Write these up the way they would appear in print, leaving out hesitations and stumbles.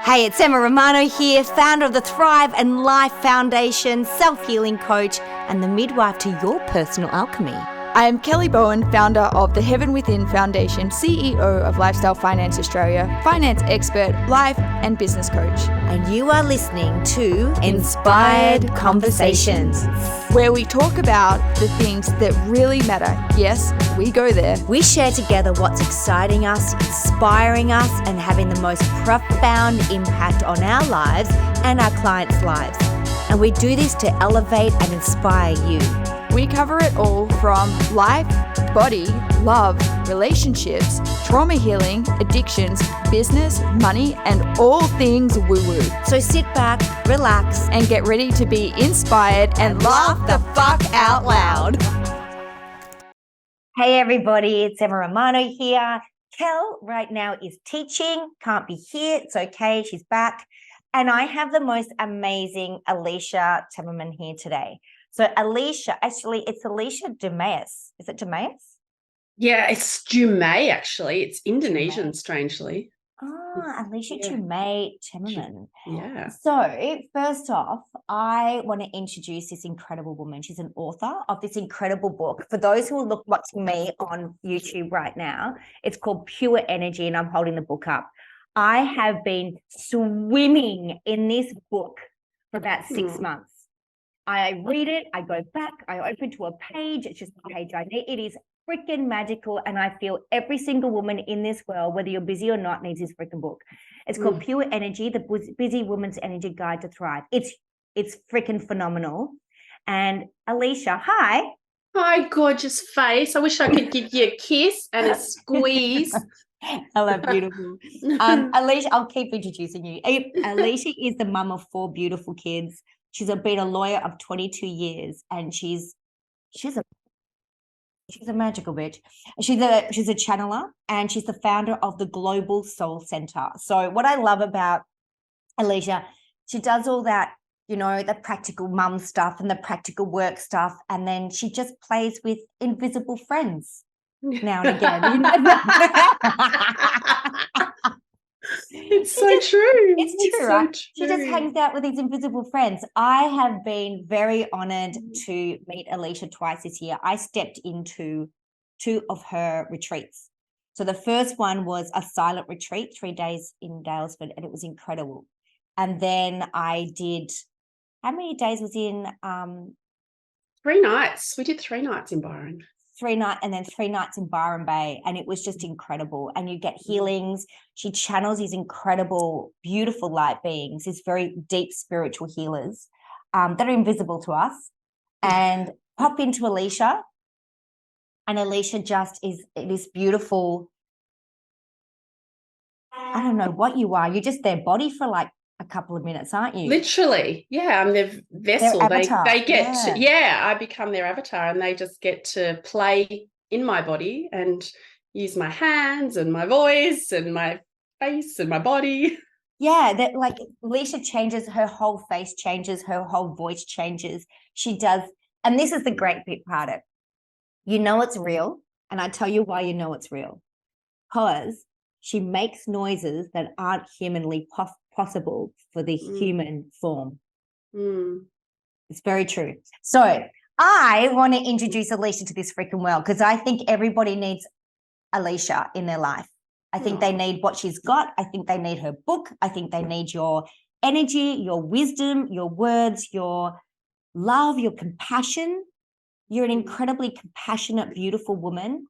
Hey, it's Emma Romano here, founder of the Thrive and Life Foundation, self-healing coach, and the midwife to your personal alchemy. I am Kelly Bowen, founder of the Heaven Within Foundation, CEO of Lifestyle Finance Australia, finance expert, life and business coach. And you are listening to Inspired Conversations, where we talk about the things that really matter. Yes, we go there. We share together what's exciting us, inspiring us, and having the most profound impact on our lives and our clients' lives. And we do this to elevate and inspire you. We cover it all from life, body, love, relationships, trauma healing, addictions, business, money, and all things woo-woo. So sit back, relax, and get ready to be inspired and laugh the fuck out loud. Hey everybody, it's Emma Romano here. Kel right now is teaching, can't be here, it's okay, she's back. And I have the most amazing Alicia Temmerman here today. So Alicia, actually, it's Alicia Dumais. Is it Dumais? Yeah, it's Dumais, actually. It's Indonesian, strangely. Ah, Alicia Dumais Temmerman. Yeah. So first off, I want to introduce this incredible woman. She's an author of this incredible book. For those who are watching me on YouTube right now, it's called Pure Energy, and I'm holding the book up. I have been swimming in this book for about 6 months. I read it, I go back, I open to a page, it's just a page I need. It is freaking magical, and I feel every single woman in this world, whether you're busy or not, needs this freaking book. It's called Pure Energy, the Busy Woman's Energy Guide to Thrive. It's freaking phenomenal. And Alicia, hi. Hi, gorgeous face. I wish I could give you a kiss and a squeeze. Hello, beautiful. Alicia, I'll keep introducing you. Alicia is the mum of 4 beautiful kids. She's been a lawyer of 22 years, and she's a magical bitch. She's a channeler, and she's the founder of the Global Soul Center. So what I love about Alicia, she does all that, you know, the practical mum stuff and the practical work stuff, and then she just plays with invisible friends now and again. It's so true. It's true, right? She just hangs out with these invisible friends. I have been very honored to meet Alicia twice this year. I stepped into 2 of her retreats. So the first one was a silent retreat, 3 days in Dalesford, and it was incredible. And then I did, how many days was in? 3 nights. We did 3 nights in Byron. 3 nights, and then 3 nights in Byron Bay, and it was just incredible. And you get healings. She channels these incredible, beautiful light beings, these very deep spiritual healers that are invisible to us. And pop into Alicia, and Alicia just is this beautiful, I don't know what you are. You're just their body for like a couple of minutes, aren't you? Literally. Yeah, I'm their vessel. They get to, I become their avatar, and they just get to play in my body and use my hands and my voice and my face and my body. Yeah, that like Alicia changes, her whole face changes, her whole voice changes. She does, and this is the great bit part of it. You know it's real, and I tell you why you know it's real. Because she makes noises that aren't humanly possible for the human form. It's very true. So I want to introduce Alicia to this freaking world, because I think everybody needs Alicia in their life. I think they need what she's got. I think they need her book. I think they need your energy, your wisdom, your words, your love, your compassion. You're an incredibly compassionate, beautiful woman.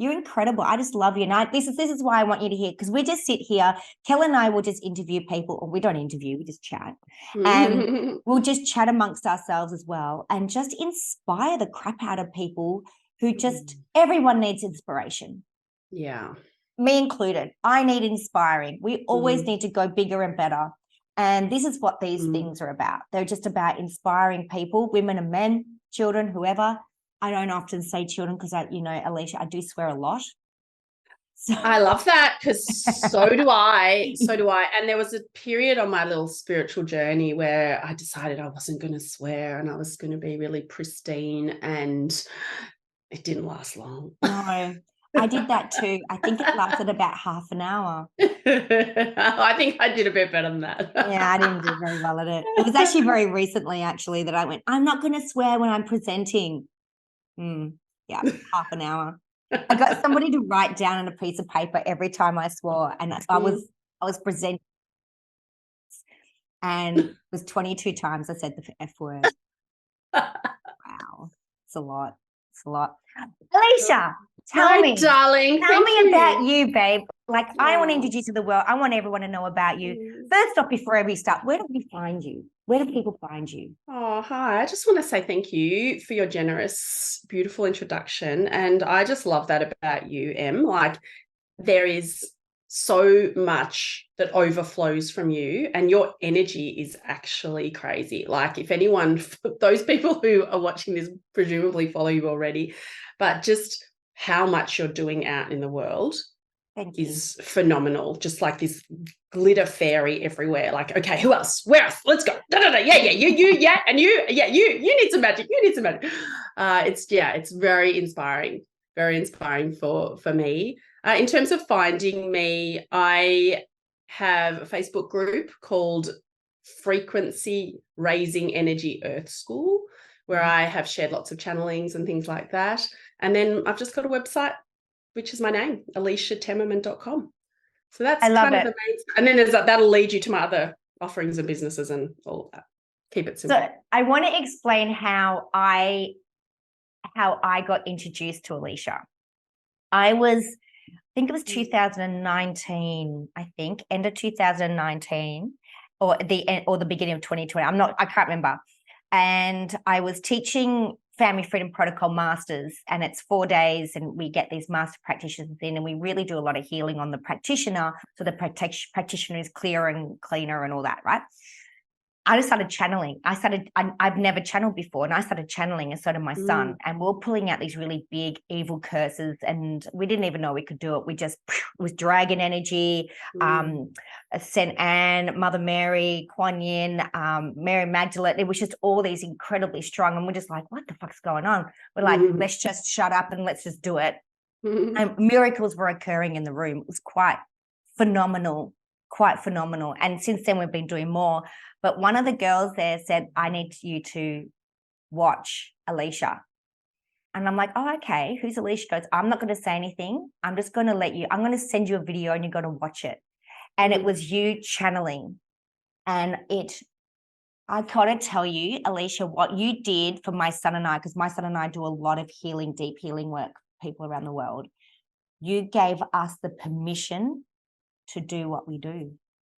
You're incredible. I just love you. And this is why I want you to hear, because we just sit here. Kel and I will just interview people, or we don't interview, we just chat. And we'll just chat amongst ourselves as well, and just inspire the crap out of people who just, everyone needs inspiration. Yeah. Me included. I need inspiring. We always need to go bigger and better. And this is what these things are about. They're just about inspiring people, women and men, children, whoever. I don't often say children because Alicia, I do swear a lot. So. I love that, because so do I. And there was a period on my little spiritual journey where I decided I wasn't going to swear, and I was going to be really pristine, and it didn't last long. No, I did that too. I think it lasted about half an hour. I think I did a bit better than that. Yeah, I didn't do very well at it. It was actually very recently, actually, that I went, I'm not going to swear when I'm presenting. Yeah, half an hour. I got somebody to write down on a piece of paper every time I swore, and I was presenting, and it was 22 times I said the F word. Wow, it's a lot. It's a lot. Alicia, tell me, darling. Tell me about you, babe. Like, I want to introduce you to the world. I want everyone to know about you. First off, before we start, where do we find you? Where do people find you? Oh, hi. I just want to say thank you for your generous, beautiful introduction. And I just love that about you, Em. Like, there is so much that overflows from you, and your energy is actually crazy. Like, if anyone, those people who are watching this presumably follow you already, but just how much you're doing out in the world is phenomenal. Just like this glitter fairy everywhere. Like, okay, who else? Where else? Let's go. Yeah, you, and you, you need some magic. You need some magic. It's very inspiring for me. In terms of finding me, I have a Facebook group called Frequency Raising Energy Earth School, where I have shared lots of channelings and things like that. And then I've just got a website, which is my name, aliciatemmerman.com. So that's kind of the main. And then that'll lead you to my other offerings and businesses and all of that. Keep it simple. So I want to explain how I got introduced to Alicia. I think it was 2019, end of 2019 or the beginning of 2020. I can't remember. And I was teaching Family Freedom Protocol Masters, and it's 4 days, and we get these master practitioners in, and we really do a lot of healing on the practitioner, so the practitioner is clearer and cleaner and all that, right? I just started channeling. I've never channeled before, and I started channeling, and so did my son. And we were pulling out these really big evil curses, and we didn't even know we could do it. It was dragon energy, St. Anne, Mother Mary, Kuan Yin, Mary Magdalene. It was just all these incredibly strong, and we're just like, what the fuck's going on? We're like, let's just shut up and let's just do it. And miracles were occurring in the room. It was quite phenomenal. And since then, we've been doing more. But one of the girls there said, I need you to watch Alicia. And I'm like, oh, okay. Who's Alicia? Goes, I'm not going to say anything. I'm just going to I'm going to send you a video and you're going to watch it. And it was you channeling. And I gotta tell you, Alicia, what you did for my son and I, because my son and I do a lot of healing, deep healing work, people around the world. You gave us the permission to do what we do.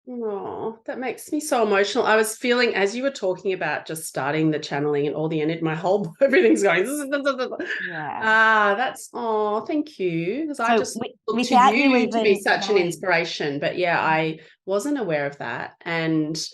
Oh, that makes me so emotional. I was feeling, as you were talking about just starting the channeling and all the energy, everything's going. Thank you. Because I just look to you to be such an inspiration. But yeah, I wasn't aware of that. And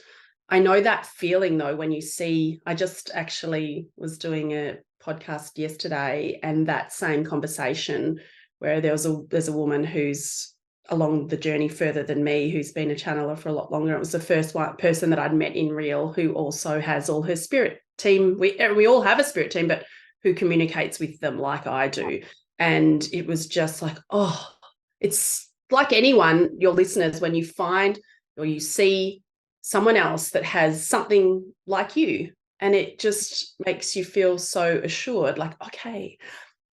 I know that feeling though, when you see, I just actually was doing a podcast yesterday, and that same conversation where there's a woman who's along the journey further than me, who's been a channeler for a lot longer. It was the first person that I'd met in real who also has all her spirit team. We all have a spirit team, but who communicates with them like I do. And it was just like, oh, it's like anyone, your listeners, when you find or you see someone else that has something like you, and it just makes you feel so assured, like, okay,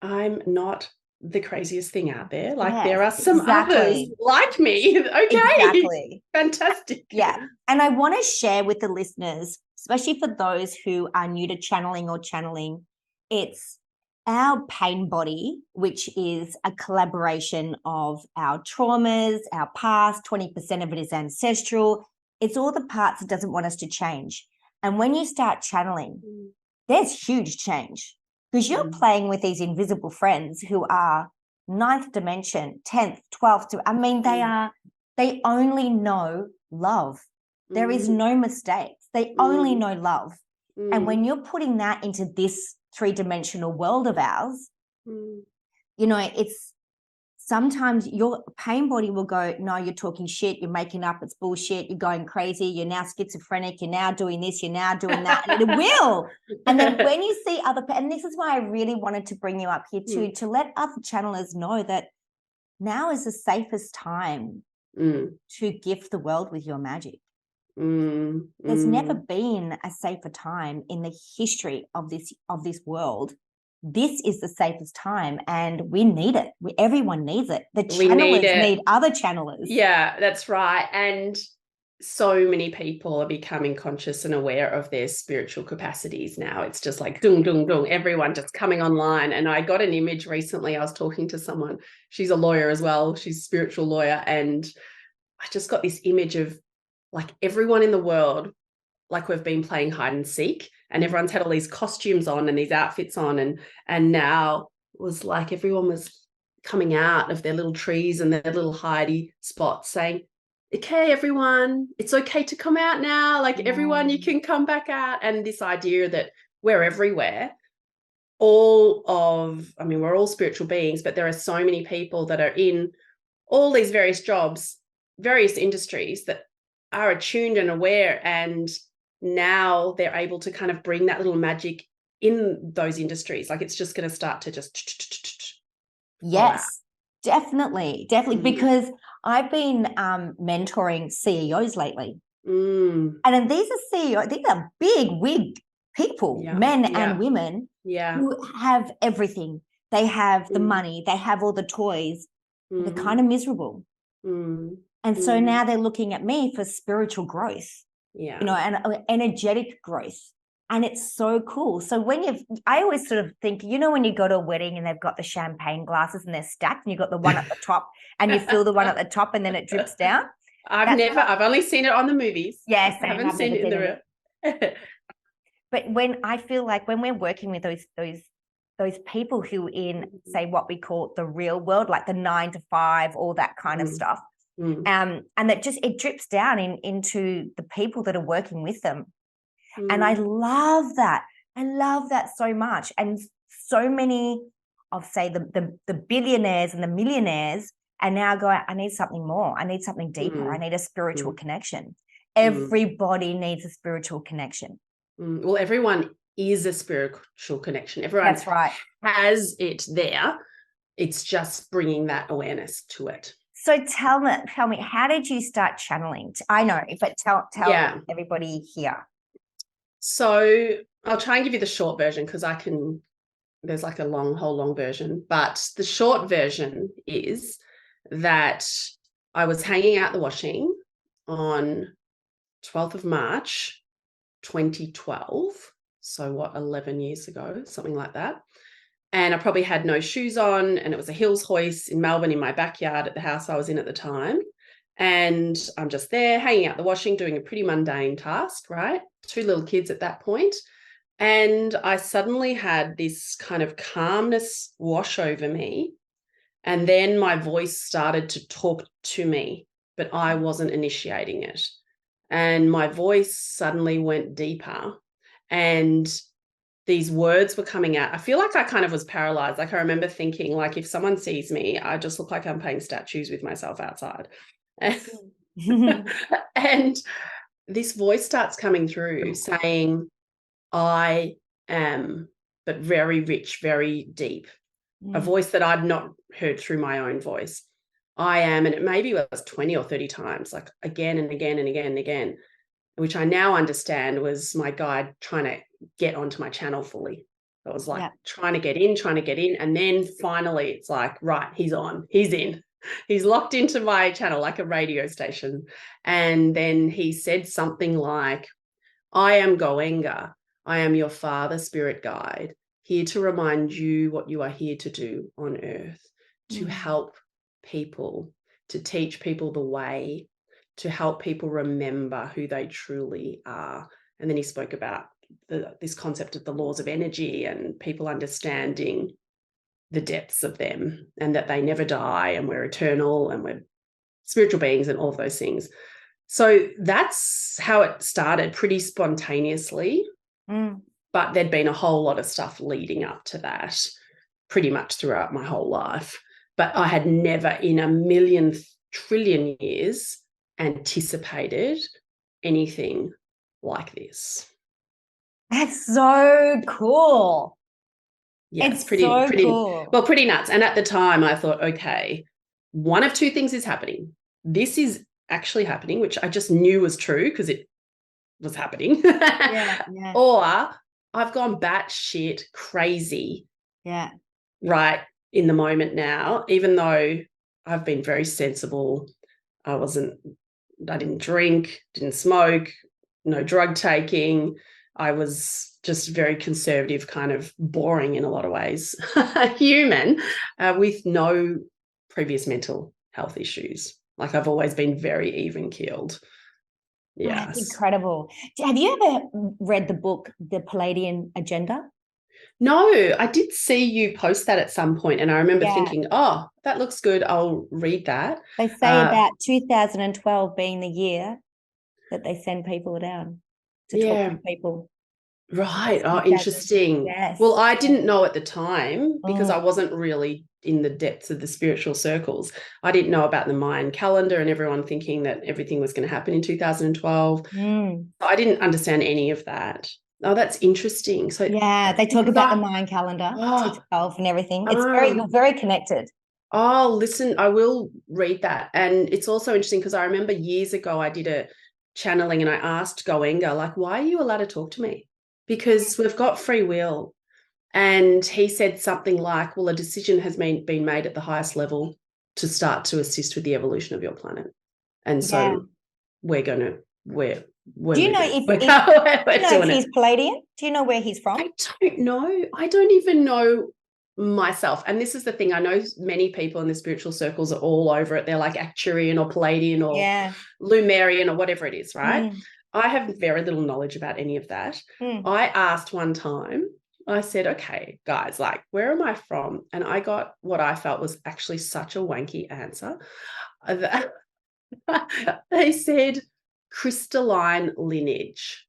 I'm not the craziest thing out there. Like, there are some others like me. Okay. Exactly. Fantastic. Yeah. And I want to share with the listeners, especially for those who are new to channeling, it's our pain body, which is a collaboration of our traumas, our past. 20% of it is ancestral. It's all the parts that doesn't want us to change. And when you start channeling, there's huge change. Because you're playing with these invisible friends who are 9th dimension, 10th, 12th. I mean, they only know love. There is no mistakes. They only know love. And when you're putting that into this 3-dimensional world of ours, it's sometimes your pain body will go, no, you're talking shit, you're making up, it's bullshit, you're going crazy, you're now schizophrenic, you're now doing this, you're now doing that, and it will. And then when you see and this is why I really wanted to bring you up here too, to let other channelers know that now is the safest time to gift the world with your magic. There's never been a safer time in the history of this world. This is the safest time, and we need it. Everyone needs it. The channelers need other channelers. Yeah, that's right. And so many people are becoming conscious and aware of their spiritual capacities now. It's just like dung, dung, dung, everyone just coming online. And I got an image recently. I was talking to someone. She's a lawyer as well. She's a spiritual lawyer. And I just got this image of like everyone in the world, like we've been playing hide and seek, and everyone's had all these costumes on and these outfits on, and now it was like everyone was coming out of their little trees and their little hidey spots saying, okay, everyone, it's okay to come out now. Like everyone, you can come back out. And this idea that we're everywhere, we're all spiritual beings, but there are so many people that are in all these various jobs, various industries that are attuned and aware, and now they're able to kind of bring that little magic in those industries. Like it's just going to start to just yes, definitely, because I've been mentoring CEOs lately, and these are CEOs, these are big wig people, men and women, who have everything. They have the money, they have all the toys, they're kind of miserable. And so now they're looking at me for spiritual growth, and energetic growth. And it's so cool. So I always sort of think, when you go to a wedding and they've got the champagne glasses and they're stacked and you've got the one at the top and you fill the one at the top and then it drips down. I've only seen it on the movies. Yes. I haven't seen it in the real. But when I feel like when we're working with those people who in, say, what we call the real world, like the 9 to 5, all that kind of stuff, and that it drips down into the people that are working with them. And I love that. I love that so much. And so many of, say, the billionaires and the millionaires are now going, I need something more. I need something deeper. I need a spiritual connection. Everybody needs a spiritual connection. Well, everyone is a spiritual connection. Everyone That's right. has it there. It's just bringing that awareness to it. So tell me, how did you start channeling? I know, but tell everybody here. So I'll try and give you the short version because there's like a whole long version. But the short version is that I was hanging out the washing on 12th of March, 2012. So 11 years ago, something like that. And I probably had no shoes on, and it was a Hills hoist in Melbourne in my backyard at the house I was in at the time. And I'm just there hanging out the washing, doing a pretty mundane task, right? 2 little kids at that point. And I suddenly had this kind of calmness wash over me. And then my voice started to talk to me, but I wasn't initiating it. And my voice suddenly went deeper. And these words were coming out. I feel like I kind of was paralyzed. Like I remember thinking, like, if someone sees me, I just look like I'm playing statues with myself outside. And this voice starts coming through saying, I am, but very rich, very deep. A voice that I'd not heard through my own voice. I am, and it maybe was 20 or 30 times, like again and again and again and again, which I now understand was my guide trying to get onto my channel fully. It was like trying to get in. And then finally it's like, right, he's on, he's in. He's locked into my channel like a radio station. And then he said something like, I am Goenga. I am your father spirit guide, here to remind you what you are here to do on earth, to help people, to teach people the way, to help people remember who they truly are. And then he spoke about this concept of the laws of energy and people understanding the depths of them and that they never die and we're eternal and we're spiritual beings and all of those things. So that's how it started, pretty spontaneously. But there'd been a whole lot of stuff leading up to that pretty much throughout my whole life. But I had never in a million trillion years anticipated anything like this. That's so cool. Yeah, it's pretty cool. Well, pretty nuts. And at the time I thought, okay, one of two things is happening. This is actually happening, which I just knew was true because it was happening. Yeah. Or I've gone batshit crazy. Yeah. Right in the moment now, even though I've been very sensible. I didn't drink, didn't smoke, no drug taking. I was just very conservative, kind of boring in a lot of ways, human, with no previous mental health issues. Like I've always been very even keeled. Yeah. That's incredible. Have you ever read the book, The Palladian Agenda? No, I did see you post that at some point, and I remember thinking, oh, that looks good. I'll read that. They say about 2012 being the year that they send people down to talk to people. Right. Oh, interesting. Yes. Well, I didn't know at the time because I wasn't really in the depths of the spiritual circles. I didn't know about the Mayan calendar and everyone thinking that everything was going to happen in 2012. I didn't understand any of that. Oh, that's interesting. So yeah, they talk about the Mayan calendar, 2012 and everything. You're very connected. Oh, listen, I will read that. And it's also interesting because I remember years ago I did a channeling and I asked Goenga, like, why are you allowed to talk to me? Because we've got free will. And he said something like, well, a decision has been made at the highest level to start to assist with the evolution of your planet. And so we're going to, do you know if he's Palladian? Do you know where he's from? I don't know. I don't even know myself. And this is the thing. I know many people in the spiritual circles are all over it. They're like Acturian or Palladian or Lumerian or whatever it is, right? I have very little knowledge about any of that. I asked one time, I said, okay, guys, like, where am I from? And I got what I felt was actually such a wanky answer. They said crystalline lineage.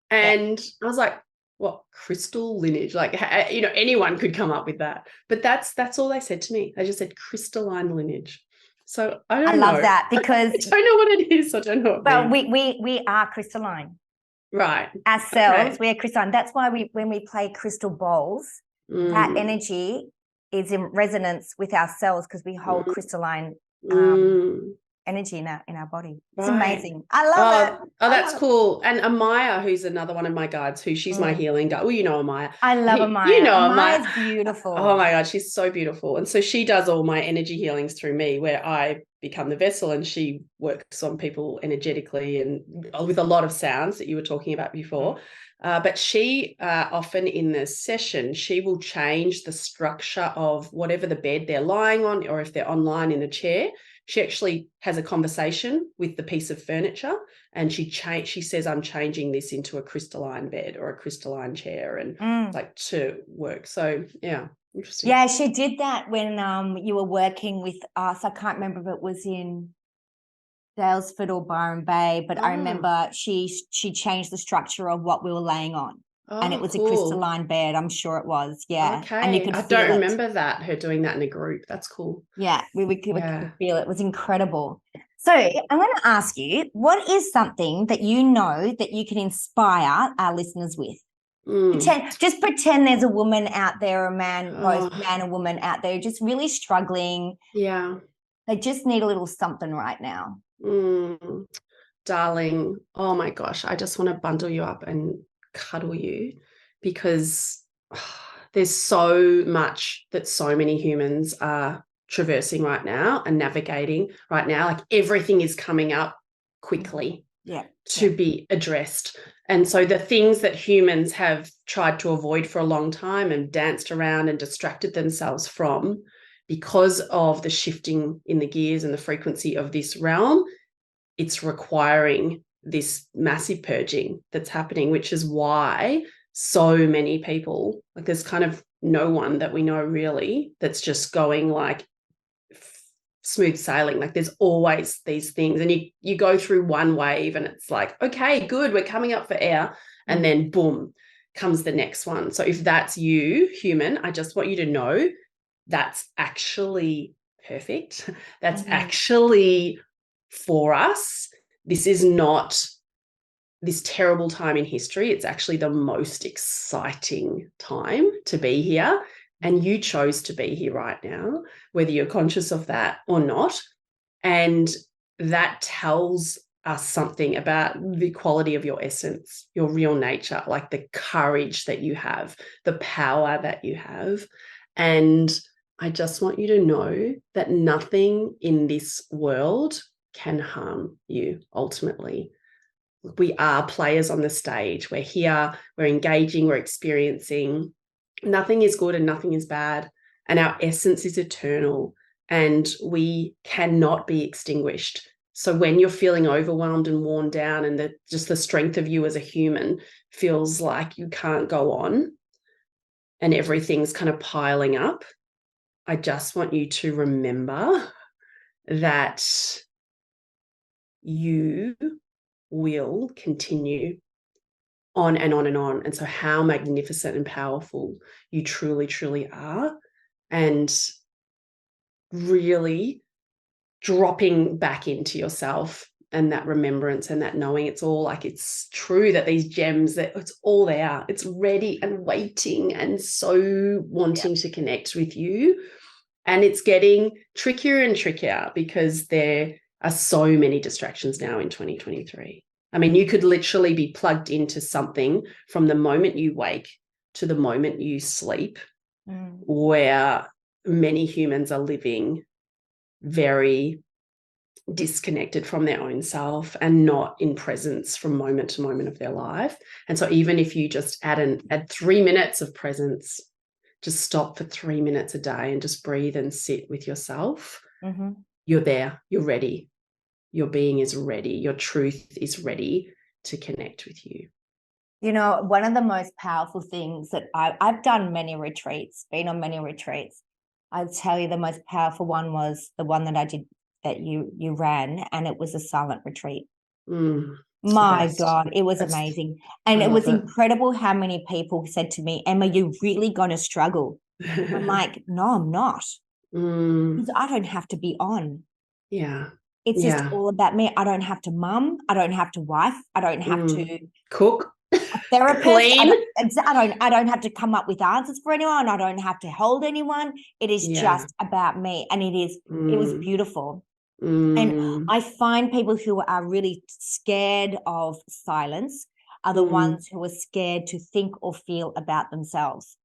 And I was like, what, crystal lineage? Like, anyone could come up with that. But that's all they said to me. They just said crystalline lineage. So I love that because I don't know what it is. I don't know. Well, we are crystalline. Right. Ourselves, we are crystalline. That's why when we play crystal bowls, that energy is in resonance with our cells because we hold crystalline energy in our body. It's amazing. I love it. Oh, that's cool. And Amaya, who's another one of my guides, she's my healing guide. Well, you know Amaya. I love Amaya. You know Amaya's beautiful. Oh my God, she's so beautiful. And so she does all my energy healings through me, where I become the vessel and she works on people energetically and with a lot of sounds that you were talking about before. But she often in the session, she will change the structure of whatever the bed they're lying on, or if they're online in a chair. She actually has a conversation with the piece of furniture and she says, I'm changing this into a crystalline bed or a crystalline chair and like to work. So, yeah, interesting. Yeah, she did that when you were working with us. I can't remember if it was in Dalesford or Byron Bay, but I remember she changed the structure of what we were laying on. And it was a crystalline bed. I'm sure it was. Yeah. Okay. And you could I don't remember her doing that in a group. That's cool. Yeah. We could feel it. It was incredible. So I'm going to ask you, what is something that you know that you can inspire our listeners with? Pretend there's a woman out there, a man, both man and woman out there, just really struggling. Yeah. They just need a little something right now. Darling, oh my gosh, I just want to bundle you up and cuddle you because there's so much that so many humans are traversing right now and navigating right now. Like everything is coming up quickly to be addressed. And so the things that humans have tried to avoid for a long time and danced around and distracted themselves from because of the shifting in the gears and the frequency of this realm, it's requiring this massive purging that's happening, which is why so many people, like there's kind of no one that we know really that's just going like smooth sailing. Like there's always these things and you go through one wave and it's like, okay, good, we're coming up for air, and then boom comes the next one. So if that's you, human, I just want you to know that's actually perfect. That's actually for us. This is not this terrible time in history. It's actually the most exciting time to be here. And you chose to be here right now, whether you're conscious of that or not. And that tells us something about the quality of your essence, your real nature, like the courage that you have, the power that you have. And I just want you to know that nothing in this world can harm you ultimately. We are players on the stage. We're here, we're engaging, we're experiencing. Nothing is good and nothing is bad. And our essence is eternal and we cannot be extinguished. So when you're feeling overwhelmed and worn down and just the strength of you as a human feels like you can't go on and everything's kind of piling up, I just want you to remember that you will continue on and on and on. And so how magnificent and powerful you truly, truly are. And really dropping back into yourself and that remembrance and that knowing it's all like, it's true that these gems, that it's all there, it's ready and waiting and so wanting to connect with you. And it's getting trickier and trickier because there are so many distractions now in 2023. I mean, you could literally be plugged into something from the moment you wake to the moment you sleep, where many humans are living very disconnected from their own self and not in presence from moment to moment of their life. And so even if you just add 3 minutes of presence, just stop for 3 minutes a day and just breathe and sit with yourself, you're there, you're ready. Your being is ready. Your truth is ready to connect with you. You know, one of the most powerful things that I've done many retreats, been on many retreats. I'd tell you the most powerful one was the one that I did that you ran, and it was a silent retreat. My God, it was amazing. And it was incredible how many people said to me, Emma, you're really going to struggle. I'm like, no, I'm not. Because I don't have to be on. Yeah. It's just all about me. I don't have to mum. I don't have to wife. I don't have to cook, therapist. clean. I don't have to come up with answers for anyone. I don't have to hold anyone. It is just about me. And it was beautiful. And I find people who are really scared of silence are the ones who are scared to think or feel about themselves.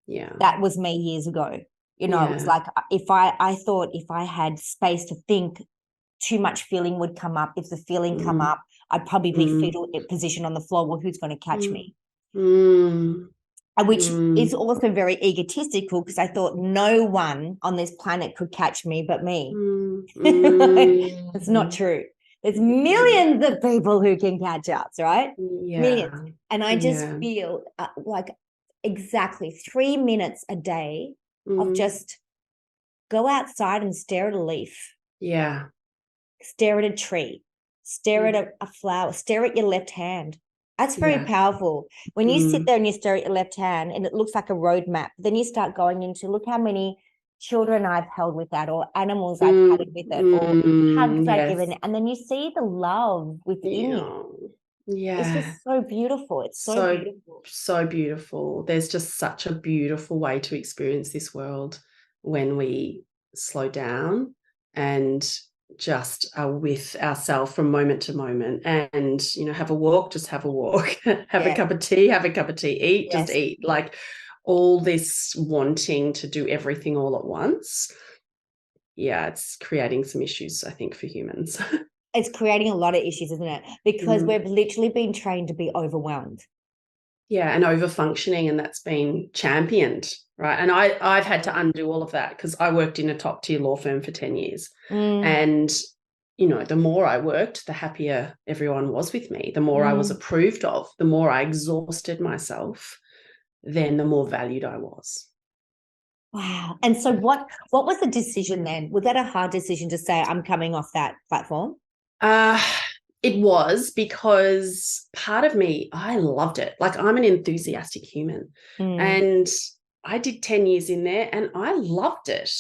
Yeah. That was me years ago. You know, it was like I thought if I had space to think, too much feeling would come up. If the feeling come up, I'd probably be fetal position on the floor. Well, who's going to catch me? Which is also very egotistical because I thought no one on this planet could catch me but me. It's not true. There's millions of people who can catch us, right? Millions. And I just feel like exactly 3 minutes a day of just go outside and stare at a leaf. Stare at a tree, stare at a flower, stare at your left hand. That's very powerful. When you sit there and you stare at your left hand and it looks like a roadmap, then you start going into, look how many children I've held with that, or animals I've had with it, or hugs I've given it. And then you see the love within you. It's just so beautiful. It's so beautiful. So beautiful. There's just such a beautiful way to experience this world when we slow down and just are with ourselves from moment to moment, and have a walk, just have a walk, have a cup of tea, eat, just eat. Like all this wanting to do everything all at once, it's creating some issues, I think, for humans. It's creating a lot of issues, isn't it? Because we've literally been trained to be overwhelmed. And over functioning, and that's been championed, right? And I've had to undo all of that because I worked in a top tier law firm for 10 years. And, the more I worked, the happier everyone was with me, the more I was approved of, the more I exhausted myself, then the more valued I was. Wow. And so what was the decision then? Was that a hard decision to say, I'm coming off that platform? It was, because part of me, I loved it. Like, I'm an enthusiastic human. And I did 10 years in there and I loved it.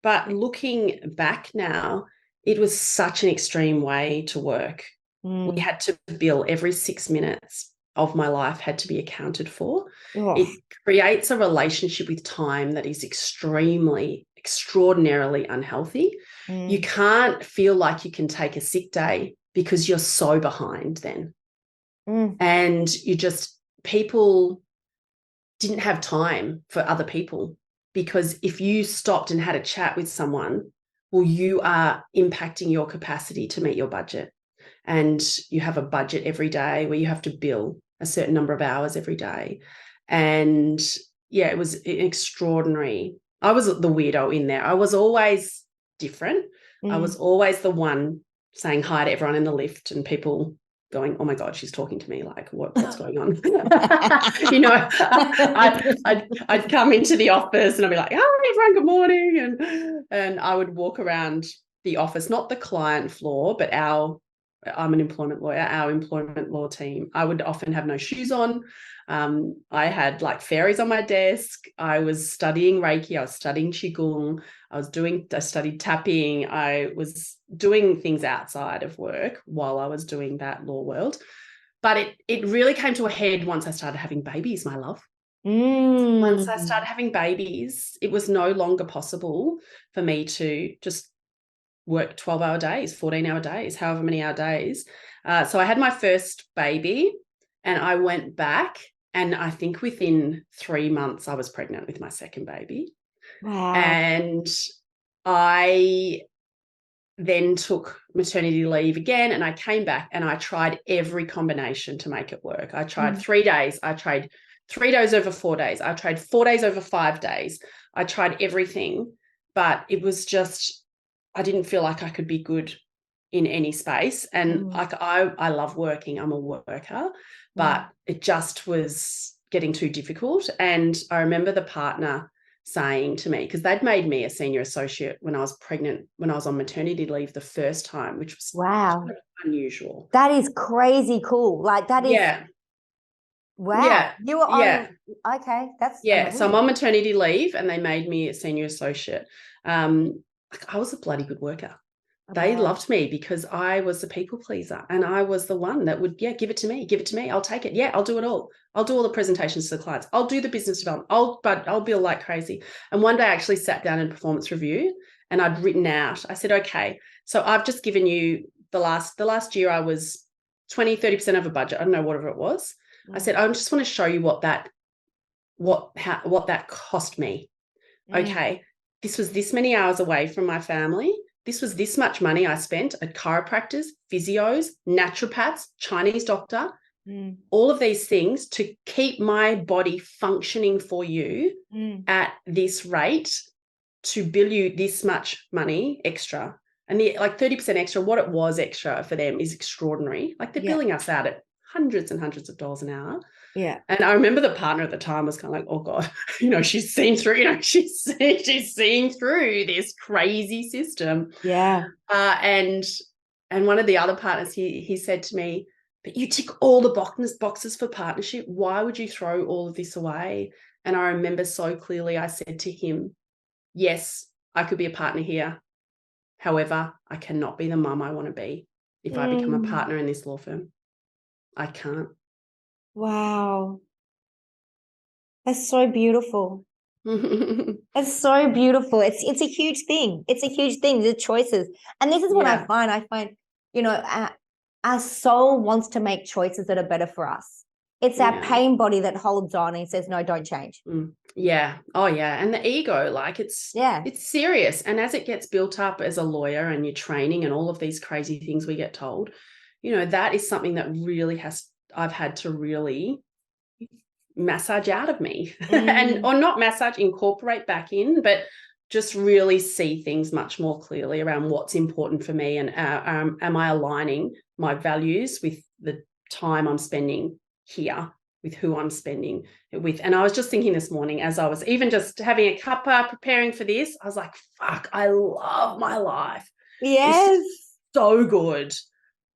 But looking back now, it was such an extreme way to work. We had to bill every 6 minutes of my life had to be accounted for. Oh. It creates a relationship with time that is extraordinarily unhealthy. You can't feel like you can take a sick day because you're so behind then. And people didn't have time for other people, because if you stopped and had a chat with someone, well, you are impacting your capacity to meet your budget. And you have a budget every day where you have to bill a certain number of hours every day. And yeah, it was extraordinary. I was the weirdo in there. I was always different. I was always the one saying hi to everyone in the lift and people going, oh my God, she's talking to me, like what's going on? I'd come into the office and I'd be like, hi everyone, good morning. And I would walk around the office, not the client floor, but I'm an employment lawyer, our employment law team. I would often have no shoes on. I had like fairies on my desk. I was studying Reiki. I was studying Qigong. I studied tapping. I was doing things outside of work while I was doing that law world. But it really came to a head once I started having babies, my love. Once I started having babies, it was no longer possible for me to just work 12-hour days, 14-hour days, however many hour days. So I had my first baby and I went back, and I think within 3 months I was pregnant with my second baby. Wow. And I then took maternity leave again, and I came back and I tried every combination to make it work. I tried 3 days. I tried 3 days over 4 days. I tried 4 days over 5 days. I tried everything, but it was just, I didn't feel like I could be good in any space. And I love working. I'm a worker, but it just was getting too difficult. And I remember the partner saying to me, because they'd made me a senior associate when I was pregnant, when I was on maternity leave the first time, which was kind of unusual. That is crazy cool. Like that is. Yeah. Wow. Yeah. You were on. Okay. That's amazing. So I'm on maternity leave and they made me a senior associate. I was a bloody good worker. They loved me because I was the people pleaser and I was the one that would, give it to me. I'll take it. Yeah, I'll do it all. I'll do all the presentations to the clients. I'll do the business development. But I'll bill like crazy. And one day I actually sat down in performance review and I'd written out, I said, okay, so I've just given you the last year I was 20-30% of a budget. I don't know, whatever it was. I said, I just want to show you what that cost me. Okay. This was this many hours away from my family. This was this much money I spent at chiropractors, physios, naturopaths, Chinese doctor, all of these things to keep my body functioning for you at this rate, to bill you this much money extra. And the 30% extra, what it was extra for them is extraordinary. Like they're billing us out at hundreds and hundreds of dollars an hour. Yeah. And I remember the partner at the time was kind of like, oh God, she's seen through, she's seeing through this crazy system. Yeah. And one of the other partners, he said to me, but you tick all the boxes for partnership. Why would you throw all of this away? And I remember so clearly I said to him, yes, I could be a partner here. However, I cannot be the mum I want to be if I become a partner in this law firm. I can't. Wow. That's so beautiful. It's so beautiful. It's a huge thing. It's a huge thing, the choices. And this is what I find, our soul wants to make choices that are better for us. It's our pain body that holds on and says, no, don't change. Yeah. Oh yeah. And the ego, it's serious. And as it gets built up as a lawyer and you're training and all of these crazy things we get told, that is something that really I've had to really massage out of me or not massage, incorporate back in, but just really see things much more clearly around what's important for me. And am I aligning my values with the time I'm spending here, with who I'm spending it with? And I was just thinking this morning, as I was even just having a cuppa, preparing for this, I was like, fuck, I love my life. Yes. It's so good.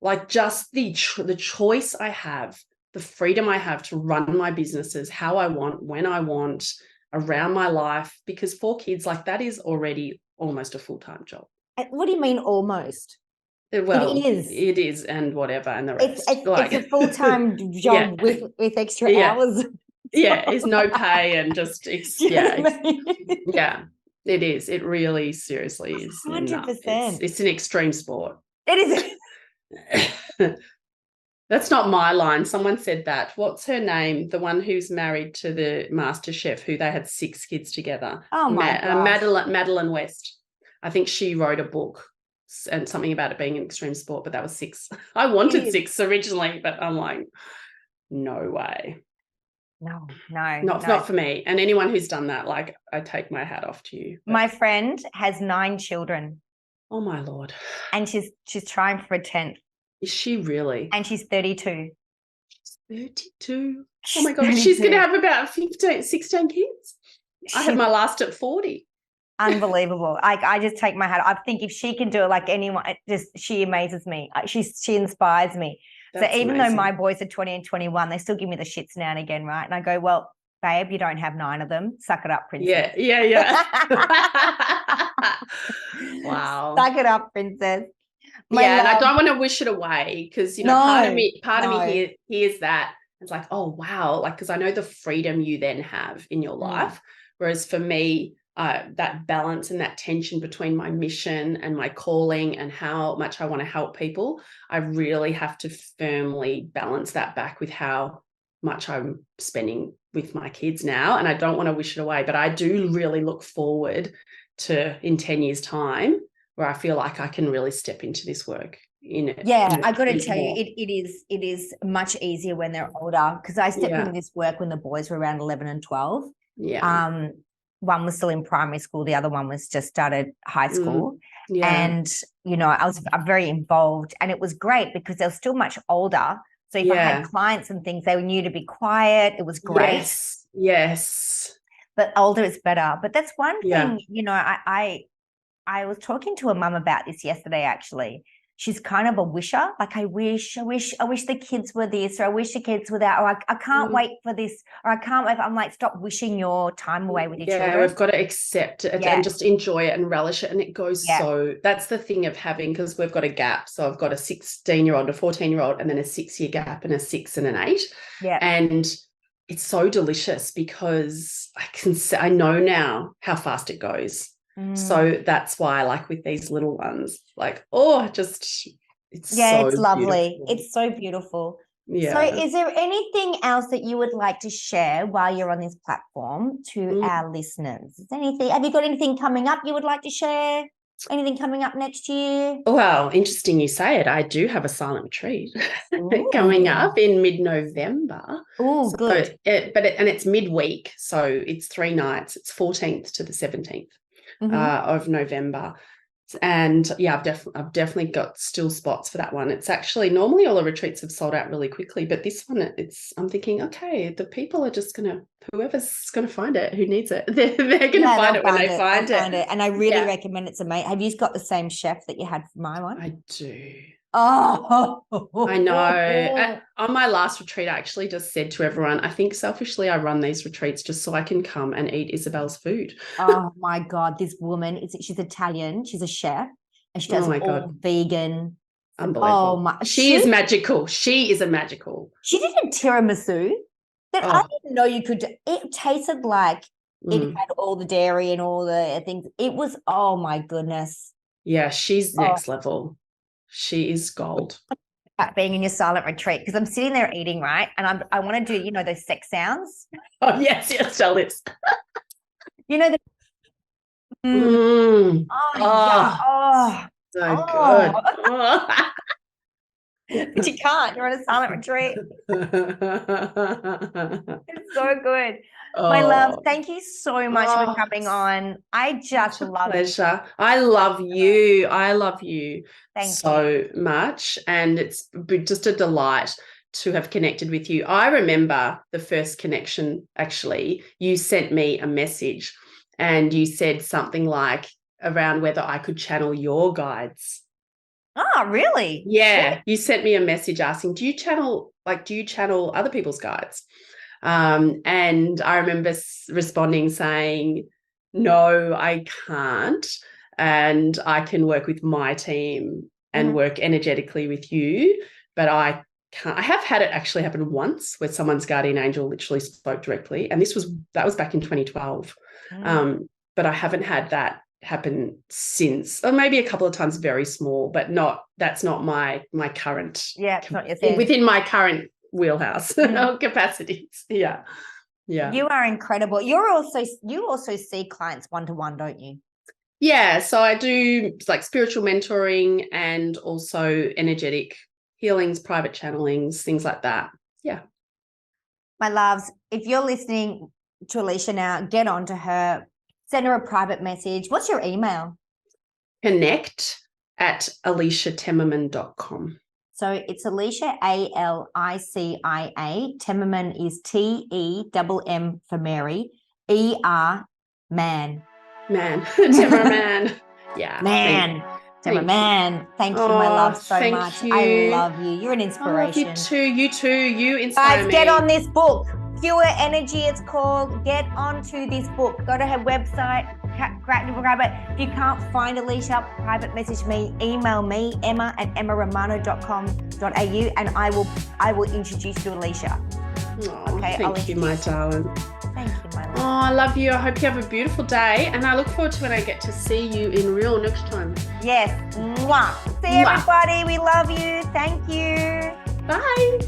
Like just the choice I have, the freedom I have to run my businesses how I want, when I want, around my life, because 4 kids, like that is already almost a full-time job. What do you mean almost? Well, it is, and whatever, and the rest. It's a full-time job with extra hours. Yeah, it's no pay and just yeah, it is. It really seriously is. 100%. It's an extreme sport. It is. That's not my line. Someone said that. What's her name? The one who's married to the master chef, who they had 6 kids together. Oh my gosh. Madeline West. I think she wrote a book and something about it being an extreme sport, but that was 6. I wanted 6 originally, but I'm like, no way. No. Not for me. And anyone who's done that, like, I take my hat off to you. But... My friend has 9 children. Oh my Lord. And she's trying for a 10th. Is she really? And she's 32. She's 32. Oh my God. She's going to have about 16 kids. I had my last at 40. Unbelievable. I just take my hat. I think if she can do it, like anyone, she amazes me. She inspires me. That's so even though my boys are 20 and 21, they still give me the shits now and again, right? And I go, well, babe, you don't have 9 of them. Suck it up, princess. Yeah. Wow. Suck it up, princess. And I don't want to wish it away, because, part of me hears that. It's like, oh, wow. Like, because I know the freedom you then have in your life. Whereas for me, that balance and that tension between my mission and my calling and how much I want to help people, I really have to firmly balance that back with how much I'm spending with my kids now. And I don't want to wish it away, but I do really look forward to, in 10 years' time, where I feel like I can really step into this work in it. Yeah, I got to tell you, it is much easier when they're older, because I stepped into this work when the boys were around 11 and 12. Yeah. One was still in primary school. The other one was just started high school. And, I'm very involved, and it was great because they were still much older. So if I had clients and things, they knew to be quiet. It was great. Yes. But older is better. But that's one thing, I was talking to a mum about this yesterday, actually. She's kind of a wisher. Like, I wish the kids were this, or I wish the kids were that, or I can't wait for this, or I can't wait. I'm like, stop wishing your time away with your children. Yeah, we've got to accept it and just enjoy it and relish it. And it goes so, that's the thing of having, because we've got a gap. So I've got a 16-year-old, a 14-year-old, and then a 6-year gap, and a 6 and an 8. Yeah. And it's so delicious because I know now how fast it goes. So that's why, like, with these little ones, like, it's it's lovely. Beautiful. It's so beautiful. Yeah. So is there anything else that you would like to share while you're on this platform to our listeners? Have you got anything coming up you would like to share? Anything coming up next year? Well, interesting you say it. I do have a silent retreat coming up in mid-November. Oh, so good. It's midweek, so it's 3 nights. It's 14th to the 17th. Of November, and I've definitely got still spots for that one. It's actually, normally all the retreats have sold out really quickly, but this one, I'm thinking, okay, the people are just whoever's gonna find it, who needs it, they're gonna find it when they find it. And I really recommend it's amazing. Have you got the same chef that you had for my one? I do. Oh, I know. On my last retreat, I actually just said to everyone, I think selfishly I run these retreats just so I can come and eat Isabel's food. Oh my God, this woman, she's Italian, she's a chef, and she does all vegan. Unbelievable. She is magical. She is a magical. She did a tiramisu that I didn't know you could do. It tasted like it had all the dairy and all the things. It was, oh my goodness. Yeah, she's next level. She is gold. Being in your silent retreat, because I'm sitting there eating, right? And I want to do, those sex sounds. Oh, yes, tell this. The so good. But you can't. You're on a silent retreat. It's so good. My love, thank you so much for coming on. I just love pleasure. I love you. Thank so much. And it's just a delight to have connected with you. I remember the first connection, actually. You sent me a message and you said something like around whether I could channel your guides. Oh, really? Yeah. You sent me a message asking, do you channel other people's guides? And I remember responding saying, no, I can't. And I can work with my team and work energetically with you, but I can't. I have had it actually happen once where someone's guardian angel literally spoke directly. And that was back in 2012. But I haven't had that happen since, or maybe a couple of times, very small, but that's not my current, it's not your thing. Within my current wheelhouse capacities. Yeah. You are incredible. You also see clients one-to-one, don't you? Yeah, so I do like spiritual mentoring and also energetic healings, private channelings, things like that. Yeah. My loves, if you're listening to Alicia now, get on to her, send her a private message. What's your email? connect@aliciatemmerman.com. So it's Alicia, ALICIA. Temmerman is TEMM for Mary, ER man. Temmerman. Yeah. Man. Temmerman. Thank you, my love, so much. You. I love you. You're an inspiration. I love you too. You inspire me. Guys, get on this book. Pure Energy, it's called. Get onto this book. Go to her website. Grab it. If you can't find Alicia, private message me, email me, emma@emmaromano.com.au, and I will introduce you to Alicia. Oh, okay, thank you, my darling. Thank you, my love. Oh, I love you. I hope you have a beautiful day, and I look forward to when I get to see you in real next time. Yes. Mwah. See everybody. We love you. Thank you. Bye.